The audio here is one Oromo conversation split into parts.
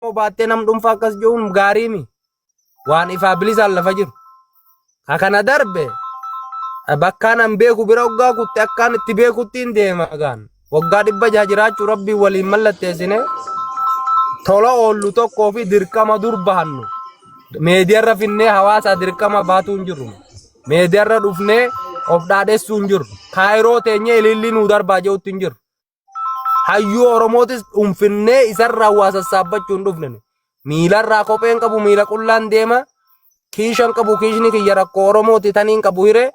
baattee nam dhuunfaa akkas jechuun gaarii mi waan ifaa bilisaan lafa jiru akana darbe bakkaan an beeku bira waggaa kutte akkaan itti beekuttiin deema gaan waggaa 100 jiraachuu rabbii waliin mallatteessine tola oollu tokkoo fi dirqama dur bahannu meediyaarra finnee hawaasa dirqama baatu hin jirru meediyaarra dhufnee of dhaadhessuu hin jirru kaayiroo teenyee ilillii nuu darbaa jehutti hin jirru hayyuu oromootis dhunfinnee isarraa hawaasa saabbachuu hin dhufne miilarraa kopheen qabu miila qullaan deema kiishan qabu kiishni kiyya rakkoo oromooti taniin qabu hire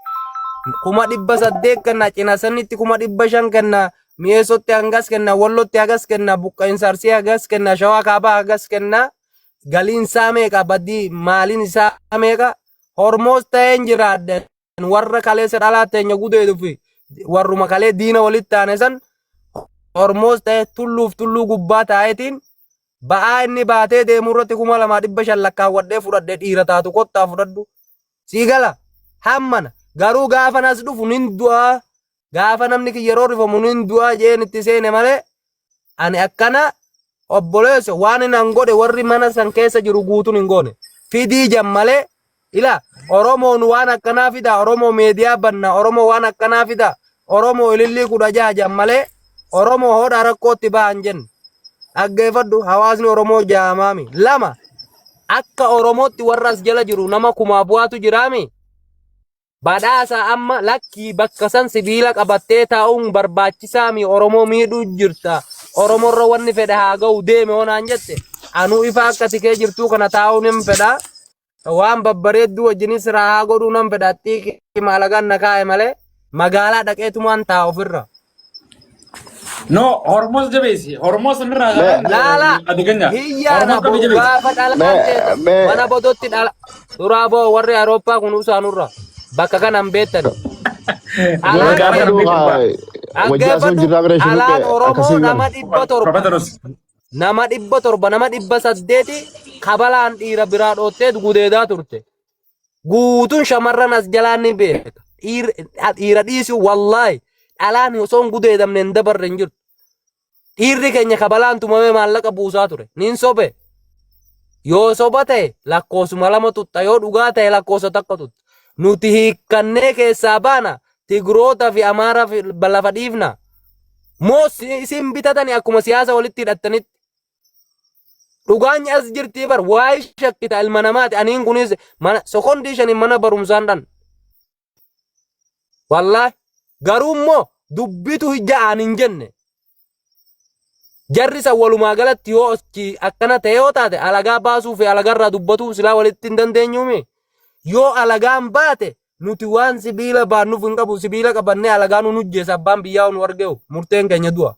800 kenna cina sanitti 500 kenna mi'eessotti hangas kenna wallotti hagas kenna buqqa'insa arsii hagas kenna shawaa kaabaa hagas kenna galiin isaa meeqa baddii maaliin isaa meeqa hormoos ta'een jiraadden warra kaleessa dhalaa teenya gudee dhufi warruma kalee diina walitti taane san hormoos ta'e tulluu gubbaa taa'etiin ba'aa inni baatee deemuu irratti 2500 lakkaawwadhee fudhadhee dhiira taatu kottaa fudhadhu sii gala hammana garuu gaafa nas dhufu nin du'aa gaafa namni yeroo rifamu nin du'aa jeen itti seene malee ani akkana obboleessa waan hin godhe warri mana san keessa jiru guutuun hin goone fidii jammalee ila oromoon waan akkanaa fida oromoo meediyaa banna oromoo waan akkanaa fida oromoo ilillii 16 jammalee oromoo hodha rakkootti ba'an jenne dhaggeeffadhu hawaasni oromoo jaamaami lama akka oromootti warra as jala jiru nama kumaa bu'aatu jiraami badhaasa amma lakkii bakka san sibiila qabattee taa'uun barbaachisaa mi oromoo miidhuu jirta oromoorra wanni fedhe haa ga'u deeme onaan jette anuu ifa akka tikee jirtuu kana taa'uun hin fedha waan babbareedduu wajjinis haa godhuu nan fedha xiiqii maalagaan na kaa'e malee magaalaa dhaqeetumaan taa'u ofirra. No, hormos jabesi. Hormos nirra. Lala. Adiganya. Hiyya gaafa dhalate mana bodotti dhala. Duraa boo warri Awurooppaa kun usaanurra bakka kanan beettani. Alaan Oromoo nama 700. Nama 700 nama 800 kabalaan dhiira biraa dhootteet gudeedaa turte. Guutuun shamarran as jalaan ni beeka. Dhiira dhiisu wallaahi. Alaan osoon gudeedamne hin dabarre hin jirtu. Dhiirri keenya kabalaan tumamee maallaqa buusaa ture. Nin sobe. Yoo soba ta'e lakkoosuma 2 tutta yoo dhugaa ta'e lakkoosa takka tutta. Nuti hiikkannee keessaa baana Tigroota fi Amaaraa fi lafa dhiifna. Moo isin bitatani akkuma siyaasa walitti hidhattanitti. Dhugaan as jirtii bar waa'ee shakkita ilma namaati. Aniin kunis sekoondii mana barumsaan dhan. Wallaahi. Garuu immoo dubbitu hija'aan hin jenne. Jarri san walumaa galatti yoo akkana ta'e yoo taate alagaa baasuu fi alagarraa dubbatuu silaa walitti hin dandeenyuumi. Yoo alagaan baate nuti waan sibiila baannuuf hin qabu sibiila qabannee alagaa nu hujjeessa abbaan biyyaa nu argeewu murteen keenya du'a.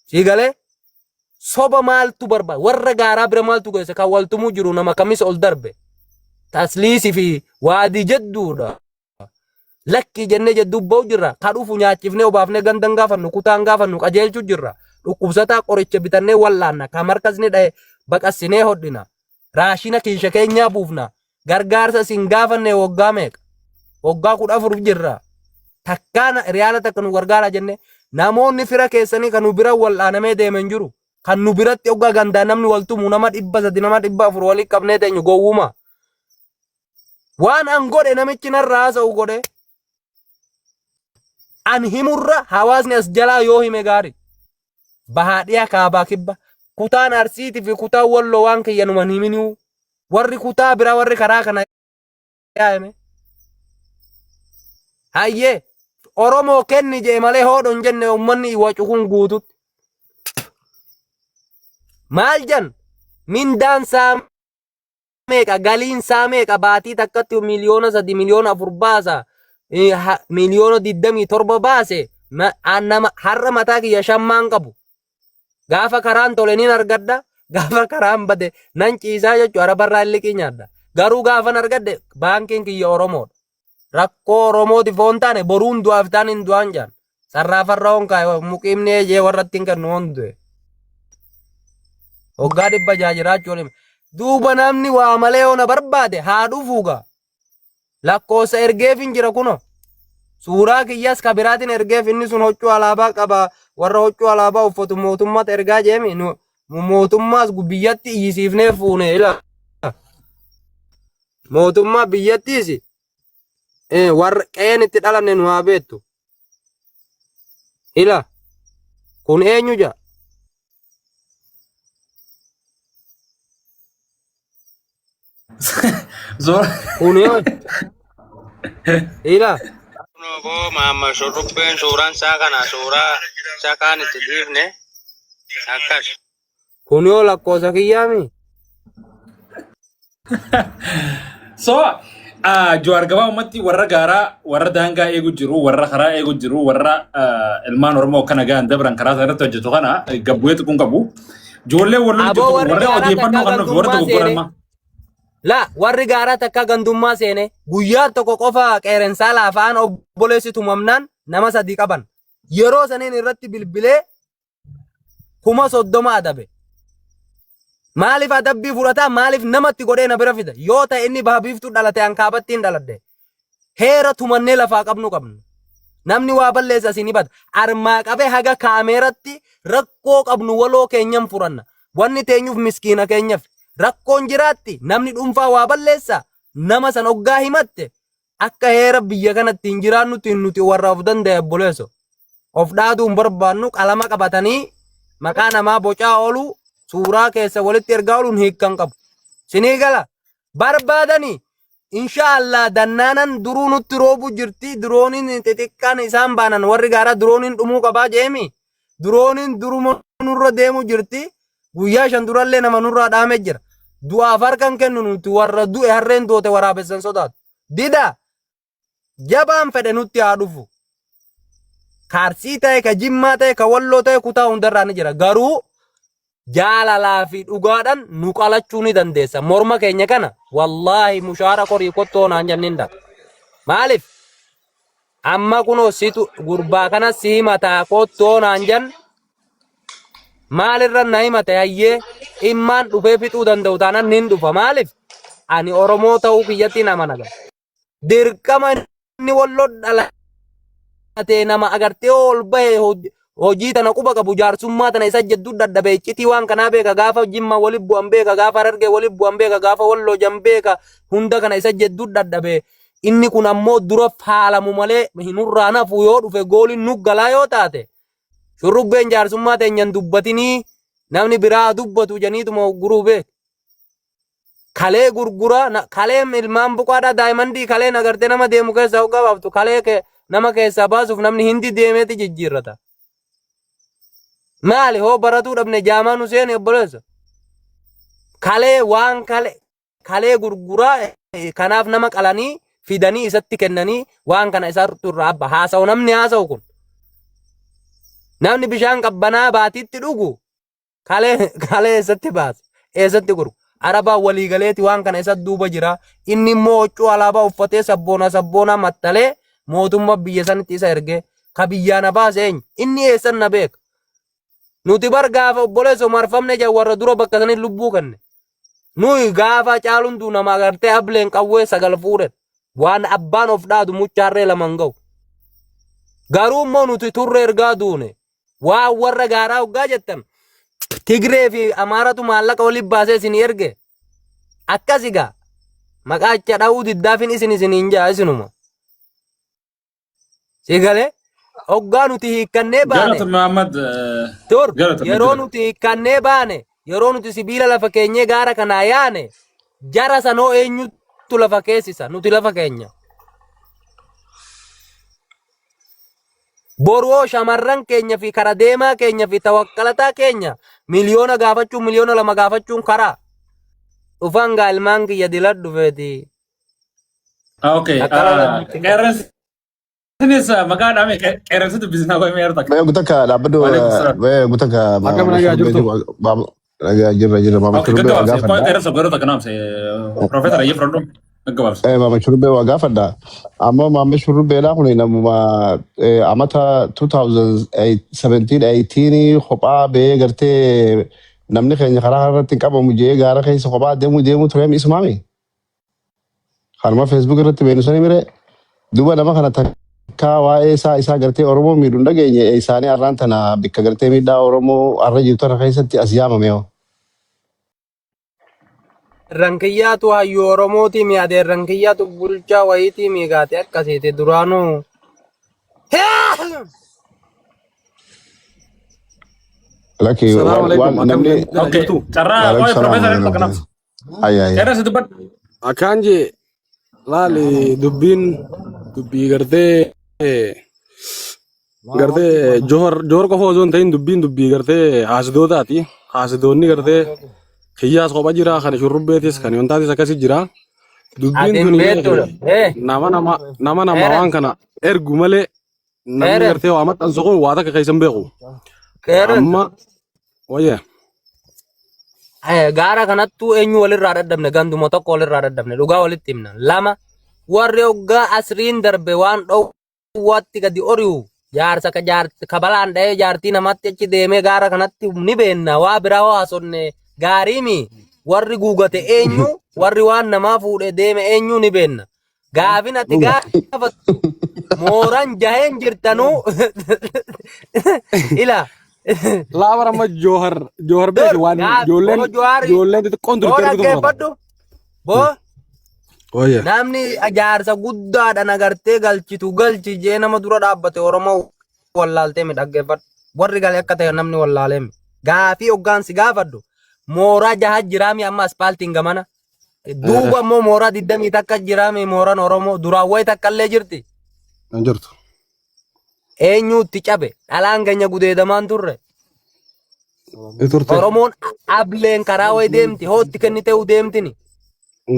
Siigalee soba maaltu barbaada warra gaaraa bira maaltu geesse kan waltumuu jiru nama kamis ol darbe. Tasliisii fi waadii jedduudha. Lakki jennee jedhu ba'u jirra kadhuufu nyaachifnee obaafnee gandan gaafannu kutaan gaafannu qajeelchuu jirra dhukkubsataa qoricha bitannee wallaanna kan markasni dha'e baqassinee hodhina raashina kiisha keenyaa buufna gargaarsa sin gaafanne waggaa meeqa waggaa 14 jirra takkaana riyaala takka nu gargaara jenne namoonni fira keessanii kan nu bira wallaanamee deemen jiru kan nu biratti waggaa gandaa namni waltumu nama 300 nama 400 walitti qabnee teenyu gowwuma waan an godhe namichi narraa haasa'u godhe. An himurra hawaasni as jalaa yoo hime gaari bahaadhiyaa kaabaa kibba kutaan arsiiti fi kutaan walloo waan kiyyanuman himiniu warri kutaa bira warri karaa kana yaa'ime hayyee oromoo kenni jee malee hoodhon jenne ummanni iwacu kun guututti maal jan mindaan saa meeqa galiin saa meeqa baatii takkatti miliyoona 3 miliyoona 4 baasa miliyoona 27 baase nama har'a mataa kiyya shammaan qabu gaafa karaan toleniin argadda gaafa karaan bade nan ciisaa jechuudha arabarraa liqii nyaadda garuu gaafan argadde baankiin kiyya oromoodha rakkoo oromooti foon taane boruun du'aaf taan hin du'aan jaan sarraafarra honkaa muqiimni ejee warratti hin kennu hondu'e hoggaa 100 jiraachuu duuba namni waa malee ona barbaade haa dhufuugaa lakkoofsa ergeef hin jira kuno suuraa kiyyas kabiraatiin ergeef inni sun hoccuu alaabaa qaba warra hoccuu alaabaa uffatu mootummaatti ergaa jeemi mootummaas biyyatti iyyisiifnee fuune ila mootummaa biyyattiis warra qeen itti dhalanne nu haa beektu ila kun eenyu jaa kun yoo ila Nobo mama shurrubbeen suuraan isaa kana suuraa isaa kaan itti dhiifne akkas. kun yoo lakkoosa kiyyaami So, Juwaar gabaa ummatti warra gaaraa, warra daangaa eegu jiru, warra karaa eegu jiru, warra ilmaan Oromoo kana gahan dabran karaa isaa irratti hojjetu kana gabbu'eetu kun qabu. Ijoollee wallon Aboo jiru, warri warra gaaraa odeeffannoo takka kan nuuf warra gandummaa dogoggorama. seene la warri gaaraa takka gandummaa seene guyyaa tokko qofa qeerensaa laafaan obboleessi tumamnaan nama sadii qaban yeroo saniin irratti bilbilee 30,000 adabe maaliif adabbii fudhataa maaliif namatti godhee na bira fida yoo ta'e inni baabiiftuu dhalate hankaabattiin dhaladde heera tumannee lafaa qabnu namni waa balleessa isin hibata armaa qabee haga kaameeratti rakkoo qabnu waloo keenyan furanna wanni teenyuuf miskiina keenyaaf rakkoon jiraatti namni dhuunfaa waa balleessa nama san oggaa himatte akka heera biyya kanatti hin jiraannutti nuti warra of danda'e obboleesso of dhaaduu hin barbaannu qalama qabatanii maqaa namaa bocaa oolu suuraa keessa walitti ergaa ooluun hiikkan qabu sinii gala barbaadanii inshaallah dannaanan duruu nutti roobu jirti dirooniin xixiqqaan isaan baanan warri gaaraa dirooniin dhumuu qabaa jeemi dirooniin duruma nurra deemu jirti guyyaa 5 durallee nama nurraa dhaame jira du'aaf harkan kennu nuti warra du'e harreen doote waraabessan sodaatu dida jabaan fedhe nutti haa dhufu kaarsii ta'e ka jimmaa ta'e ka walloo ta'e kutaa hundarraa ni jira garuu jaalalaa fi dhugaadhaan nu qalachuu ni dandeessa morma keenya kana wallaahi mushaara qorii kottoo naan jenninda maaliif amma kunoo situ gurbaa kana si himataa kottoo naan jen maalirra na himate hayyee immaan dhufee fixuu danda'u taanaan nin dhufa maaliif ani oromoo ta'uu kiyyatti nama naga dirqama inni walloo dhalate nama agartee ol bahe hojii tana quba qabu jaarsummaa tana isa jeddu dadhabee iccitii waan kanaa beeka gaafa jimma waliin bu'an beeka gaafa argee waliin bu'an beeka gaafa walloo jan beeka hunda kana isa jeddu dadhabee inni kun ammoo dura faalamu malee hinurraa nafu yoo dhufe gooliin nu galaa yoo taate shurrubbeen jaarsummaa teenyan dubbatinii namni biraa dubbatu janiituma guruu beek kalee gurgura kalee ilmaan buqaadhaa daa'imandii kalee nagartee nama deemu keessaa gabaabtu kalee nama keessaa baasuuf namni hindi deemeeti jijjiirrata. maali hoo baratuu dhabne jaamaan Huseen obboleessa kalee waan kalee gurguraa kanaaf nama qalanii fidanii isatti kennanii waan kana isaa turraa abba haasa'u namni haasa'u kun namni bishaan qabbanaa baatiitti dhugu kalee eessatti baase eessatti gurgu arabaa waliigaleeti waan kana isa duuba jira inni immoo huccuu alaabaa uffatee sabboona mattalee mootummaa biyya sanitti isa ergee ka biyyaana baase eenyu inni eessan na beeka nuti bar gaafa obboleessa marfamne jaa warra dura bakka sanii lubbuu kenne nuyi gaafa caalundu nama agartee ableen qawwee 9 fuudhe waan abbaan of dhaadu muchaarree laman ga'u garuu immoo nuti turre ergaa duune waa warra gaaraa hoggaa jettan Tigree fi Amaaratu maallaqa waliin baasee isin erge akkasigaa maqaa acha dha'uu diddaafin isiniin jaa isinuma sigalee hoggaa nuti hiikkannee baane Galata Muhammad. tur Galata yeroo nuti hiikkannee baane yeroo nuti sibiila lafa keenyee gaara kanaa yaane jara sanoo eenyutu lafa keessisa nuti lafa keenya boroo shamarran keenya fi kara deemaa keenya fi tawakkalataa keenya miliyoona gaafachuun miliyoona 2 gaafachuun karaa dhufan ilmaan kiyya diladhu feeti Okay. Qeerransi maqaa dhaame qeerransitu bizinaa qo'ee meerta. Gutaka dhaabbadhu gutaka jirra maama Okay, shurubbee waa gabaabse. Qo'ee gaafadha. qeerransa goorota kanaamse Profeesar Ayyee Firadoo gabaabse. Maama shurubbee waa gaafadha. Amma maama shurubbeedhaa kun namuma amata 2017-18 kophaa bee gartee namni keenya karaa irratti hin qabamu jee gaara keessa kophaa deemu ture isumaami. Harma Facebook irratti beenu sani mire duba nama kana Ka waa'ee isaa gartee Oromoo miidhuun dhageenye isaanii arraan tana bikka gartee miidhaa Oromoo arra jirtu tana keessatti as yaamame hoo. Rankiyyaatu hayyuu Oromooti mi adee rankiyyaatu bulchaa wayiitii mi gaate akkasiiti duraanuu. Laki waan namni Okay, carraa waa'ee Profeesar Erto kanaaf. ayyaa Eres dubbat. Akkaan jee laali dubbii gartee Johor qofa osoo hin ta'in dubbii gartee haasidootaati. Haasidoonni gartee kiyyaas kopha jira, kan shurrubbeetis, kan yontaatis akkasi jira. Dubbiin Atiin kun beektudha. nama waan kana ergu malee namni gartee waa maxxansu kun waa takka keessan beeku. Amma wayya. Gaara kanattuu eenyu walirraa dadhabne ganduma tokko walirraa dadhabne dhugaa walitti himna. Lama warri hoggaa asriin darbe waan dhowwaatti gadi ori'u jaarsa kabalaan dha'ee jaartii namatti achi deemee gaara kanatti ni beenna waa biraa hoo haasonne gaariimi. Warri guugate eenyu warri waan namaa fuudhee deeme eenyu ni beenna. Gaafin ati gaafa mooran jaheen jirtanuu ila. Laa bara amma Johor beeki waan ijoolleen xixiqqoon turte ergu tokko. Boo Wayya. namni jaarsa guddaadhaan agartee galchitu galchi jee nama dura dhaabbate Oromoo wallaaltee mi dhaggeeffadhu. Warri galee akka ta'e namni wallaalee mi. Gaafii hoggaansi gaafadhu. Mooraa jaha jiraami amma aspaaltiin gamana. Duuba immoo mooraa 20 takka jiraami mooraan Oromoo duraan wayi takka illee jirti. Kan jirtu. Eenyuutti cabe dhalaan keenya gudeedamaan turre. Turte. Oromoon ableen karaa wayi deemti hootti kennitee deemtini.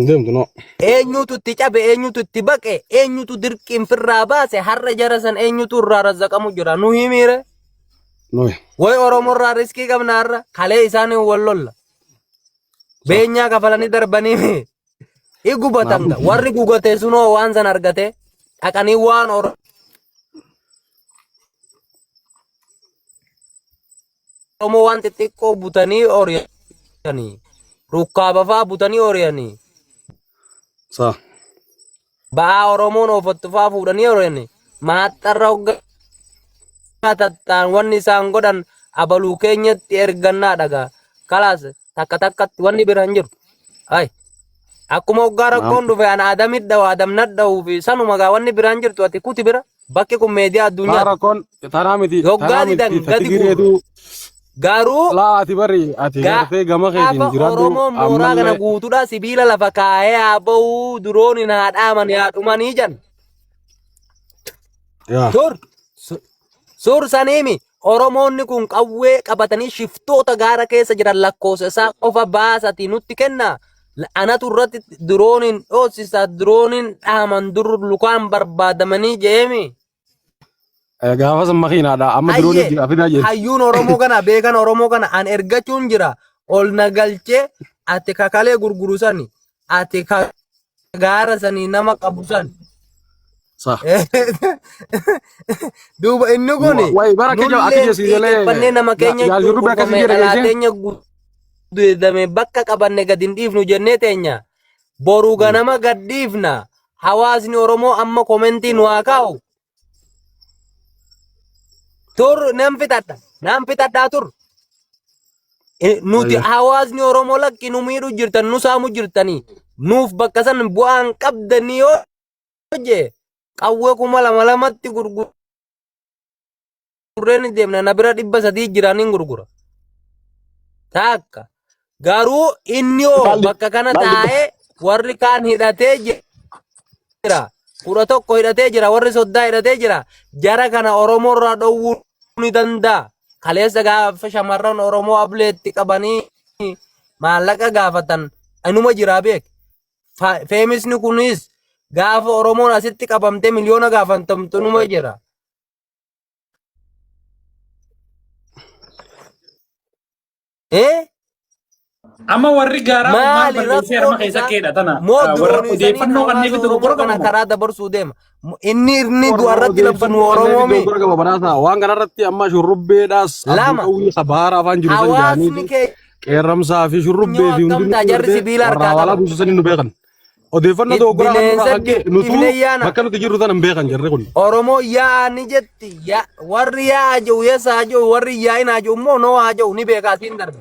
Deemtu no. Eenyutu itti cabe eenyutu itti baqe eenyutu dirqiin firraa baase har'a jara san eenyutu irraa razzaqamu jira nu himiire. Noy. Way Oromoo irraa riskii qabna har'a kalee isaanii wallolla. Beenyaa kafalanii darbanii igubatanga warri gugate sunoo waan san argate dhaqanii waan Oromoo waan xixiqqoo butanii oriyanii rukkaaba fa'aa butanii oriyanii Sa. ba'aa Oromoon oofattu fa'aa fuudhanii oriyanii maaxxarra hoggatattaan wanni isaan godhan abaluu keenyatti ergannaa dhagaa kalaas takka takkatti wanni bira hin jiru. Ay akkuma hoggaa rakkoon dhufe an adamidha adamnadha'uu fi sanuma gaa wanni bira hin jirtu ati kuti bira bakki kun meediyaa addunyaa. Rakkoon taraa miti. Hoggaa didan gadi guuru. Garuu laa ati bari ati gartee gama keetiin jiraadhu Oromoon mooraa kana guutuudha sibiila lafa kaayee haa ba'uu durooni haa dhaaman haa dhumanii jan. Sur saniimi Oromoonni kun qawwee qabatanii shiftoota gaara keessa jiran lakkoofsa isaa qofa baasati nutti kenna. Anatu irratti durooniin dhoosisa durooniin dhaaman dur lukaan barbaadamanii jeemi. Gaafa san makiinaadha amma durooniin jira fidaa jechuudha. Hayyuun Oromoo kana beekan Oromoo kana an ergachuun jira ol nagalchee ati kakalee gurguru sani ati gaara sanii nama qabu sani. Duuba inni kuni nullee nama keenya dhalaatenya guddame bakka qabanne gad hin dhiifnu jennee teenya boruu ganama gad dhiifna hawaasni Oromoo amma komentii nu haa kaa'u. Tur nam fitadhaa tur. Nuti hawaasni Oromoo lakki nu miidhu jirtan nu saamu jirtanii nuuf bakka san bu'aan qabdanii yoo jee qawwee 2,200tti gurgurreen deemna na bira 300 jiraniin gurgura. Takka garuu inni yoo bakka kana taa'ee warri kaan hidhatee jira. 11 hidhatee jira warri 30 hidhatee jira jara kana Oromoo irraa dhowwuu ni danda'a. Kaleessa gaafa shamarran Oromoo ableetti qabanii maallaqa gaafatan anuma jira beek. Feemisni kunis gaafa Oromoon asitti qabamte miliyoona gaafatamtu numa jira. Amma warri gaaraa maal balleessee harma keessa keedha tana warra odeeffannoo kanneen bitu gurgura kana karaa dabarsuu deema. Inni du'arratti labsanu Oromoo mi. Waan kanarratti amma shurrubbeedhaas abduu sabaara afaan jiru san hawaasni qeerramsaa fi shurrubbee fi hundi jarri sibiila harkaa wala buusisanii nu beekan. odeeffannoo dogoggoraa kan bineensa akka nutu dhiifnee yaana. bakka nuti jirru tan hin beekan jarri kun. Oromoo yaa'ani jetti warri yaa'aa jiru yeessaa jiru warri yaa'inaa jiru immoo noo haa jiru ni beekaa siin darbe.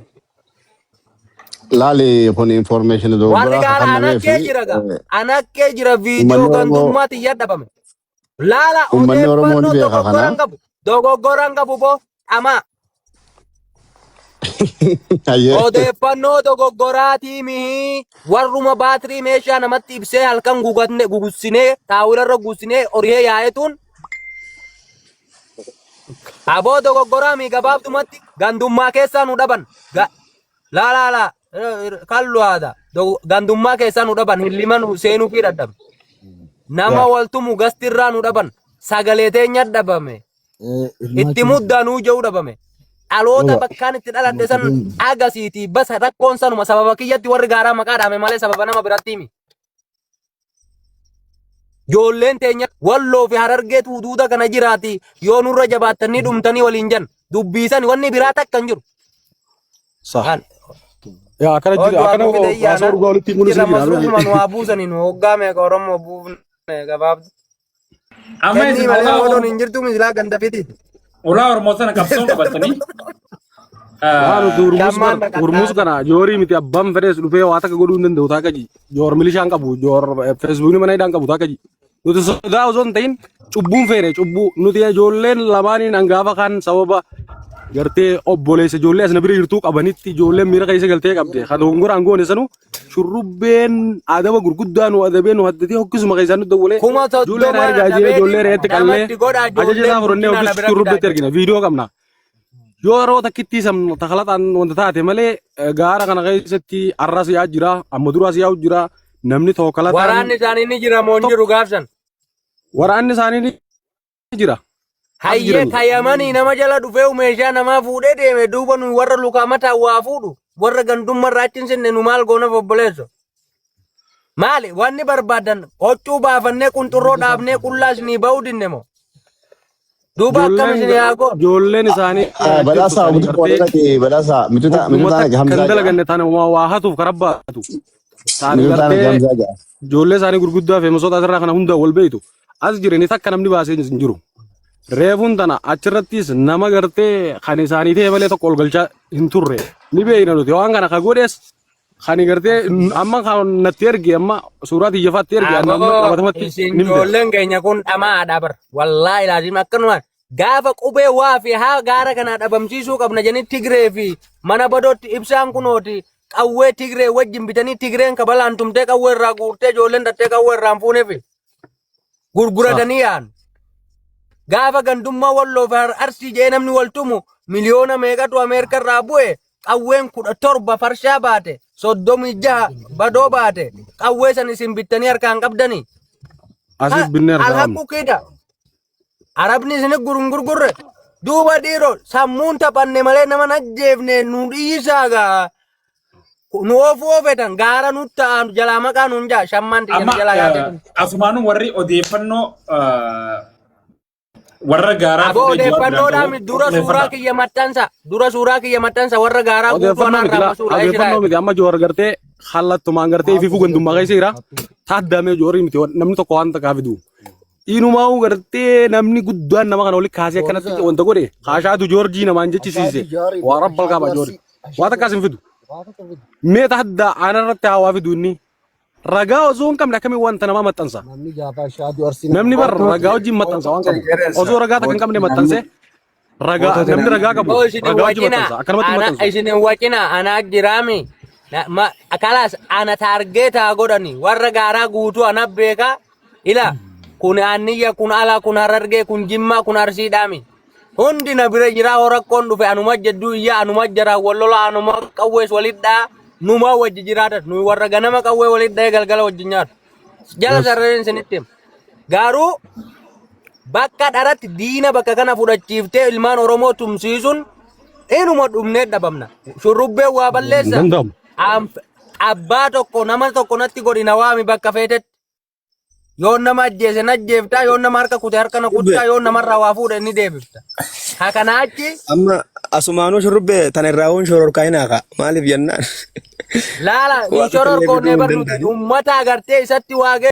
Laali kun information Warri dogoggoraa gaara anakkee jira gaa anakkee jira viidiyoo gantummaatti yaadabame. Laala Uummanni Oromoo ni odeeffannoo beeka kana. dogoggoraan qabu boo dhamaa. Ayyee. Odeeffannoo dogoggoraatii mihi warruma baatirii meeshaa namatti ibsee halkan gugussinee taawularra gugussinee horiyee yaa'etuun aboo dogoggoraa mi gabaabdumatti gandummaa keessaa nu dhaban laa kallu haadha gandummaa keessaa nu dhaban hilliman seenuu fi dadhabe nama waltumu gastirraa nu dhaban sagalee teenya dhabame itti muddaanuu jedhu dhabame. Dhaloota bakkaan itti dhaladhe san agasiitii basa rakkoon sanuma sababa kiyyatti warri gaaraa maqaa dhaame malee sababa nama biratti himi. Ijoolleen teenya walloo fi harargeetu huduuda kana jiraati yoo nurra jabaattanii dhumtanii waliin jan dubbiisan wanni biraa takka hin jiru. Yaa akkana jira akkana haasawaa dhugaa walitti himuun isin jira. Masruufuma nu haa buusaniin hoggaa meeqa Oromoo buufne gabaabdu. Amma Kennii isin malee odoon hin jirtu misilaa ganda fitiiti. ulaa Oromoo sana qabsoo qabatanii. Waan nuti urmus kana joorii miti abbaan fedhees dhufee waa takka godhuu hin danda'u taaka ji. Joor milishaan qabu joor feesbuukni mana hidhaan qabu taaka ji. Nuti sodaa osoo hin ta'in cubbuun feene cubbuu nuti ijoolleen lamaaniin hangaafa kan sababa gartee obboleessa ijoollee as na bira jirtuu qabanitti ijoolleen miira keessa galtee qabde kan hongoraan goone sanu shurrubbeen adaba gurguddaa nu adabee nu haddatee hokkisuma keessaa nu dawwalee ijoolleen argaajee ijoollee reetti qallee ajaja isaa fudhannee hokkis shurrubbeetti argina viidiyoo qabna. Yoo yeroo takkitti takalataan wanta taate malee gaara kana keessatti arras yaa jira amma duraas yaa jira namni tokko Waraanni isaanii ni jira moo hin jiru gaafsan. Waraanni isaanii ni jira. Hayyee kayyamanii nama jala dhufee meeshaa namaa fuudhee deeme duuba nu warra lukaa mataa waa fuudhu warra gandummarraa achi hin sinne nu maal goona obboleesso. Maali wanni barbaadan hoccuu baafannee qunxurroo dhaabnee qullaas ni ba'uu dinne moo. Duuba akkam isin yaa goo. Ijoolleen isaanii Badhaasaa mutu qoodata kee badhaasaa mituta nake kan hamzaa dalaganne taane waa hatuuf karabbaatu. mituta nake hamzaa jaa. Ijoollee isaanii gurguddaa fi misoota asirraa kana hunda wal beeytu as jiranii takka namni baasee hin jiru. Reefuun tana achirrattis nama gartee kan isaanii ta'e malee tokko ol galchaa hin turre ni beeyna nuti waan kana ka godhees kan gartee amma kan natti erge amma suuraa xiyyafaatti erge amma qabatamatti ni ijoolleen keenya kun dhamaadha bar wallaahi laazim akkanuma gaafa qubee waa fi haa gaara kana dhabamsiisuu qabna jennee Tigree fi mana badootti ibsaan kunooti qawwee Tigree wajjin bitanii Tigreen kabalaan tumtee qawwee irraa guurtee ijoolleen dhattee qawwee irraa hin fuuneef gurguratanii yaa'an. Gaafa gandummaa walloo fi arsii jee namni waltumu miliyoona meeqatu Ameerika irraa bu'e qawween 17 farshaa baate 36 badoo baate qawwee san isin bittanii harkaan qabdanii. Asif binne argamu. Alhaqqu kida. Arabni isin gurgurre duuba dhiiroo sammuun taphanne malee nama najjeefne nu dhiisaa gaa. Nu oofetan gaara nu ta'an jalaa maqaa nuun jaa shammaan tiyyan jalaa yaate. Asumaanuu warri odeeffannoo warra gaaraa Abo odeeffannoodhaan dura suuraa kiyya maxxansa warra gaaraa guutuunaan raabasuudha. Odeeffannoo miti amma joor gartee hallattumaan gartee fi gandummaa keessa jira taaddamee joorii miti namni tokko waan takkaa fidu. Inumaa gartee namni guddaan nama kana walitti kaasee akkanatti wanta godhe kaashaatu joorjii namaan jechisiise waa rabbal qaba joori waa takkaas hin fidu. Mee taaddaa aanarratti hawaa fidu inni. Ragaa osoo hin qabne akkamiin wanta nama maxxansa. Namni bar ragaa wajjin maxxansa waan qabu. Osoo ragaa takka hin qabne maxxanse ragaa namni ragaa qabu ragaa wajjin maxxansa akkanumatti maxxansa. Isin wacina ana jiraami. Kalas ana targeeta godhani warra gaaraa guutuu ana beeka ila kun aniyya kun ala kun harargee kun jimmaa kun arsiidhaami. Hundi na bira jira horakkoon dhufe anuma jeddu iyya anuma jara wallola anuma qawwees walidhaa. Numa wajji jiraatan nu warra ganama qawwee walitti dhahee galgala wajjin nyaatu. Jala sarareen isinitti hima. Garuu bakka dharatti diina bakka kana fudhachiiftee ilmaan Oromoo tumsiisuun inuma dhumnee dhabamna. Shurrubbeen waa balleessa. Abbaa tokko nama tokko natti godhina waami bakka feetetti. Yoon nama ajjeese najjeeftaa yoon nama harka kute harka na kuttaa yoon namarraa waa fuudhe inni deebifta. Kanaa achi. Amma asumaanuu shurrubbee tan irraa shoror kaayinaa ka maaliif jennaan Laala, ni shoror ko ne barnuti ummata agartee isatti waage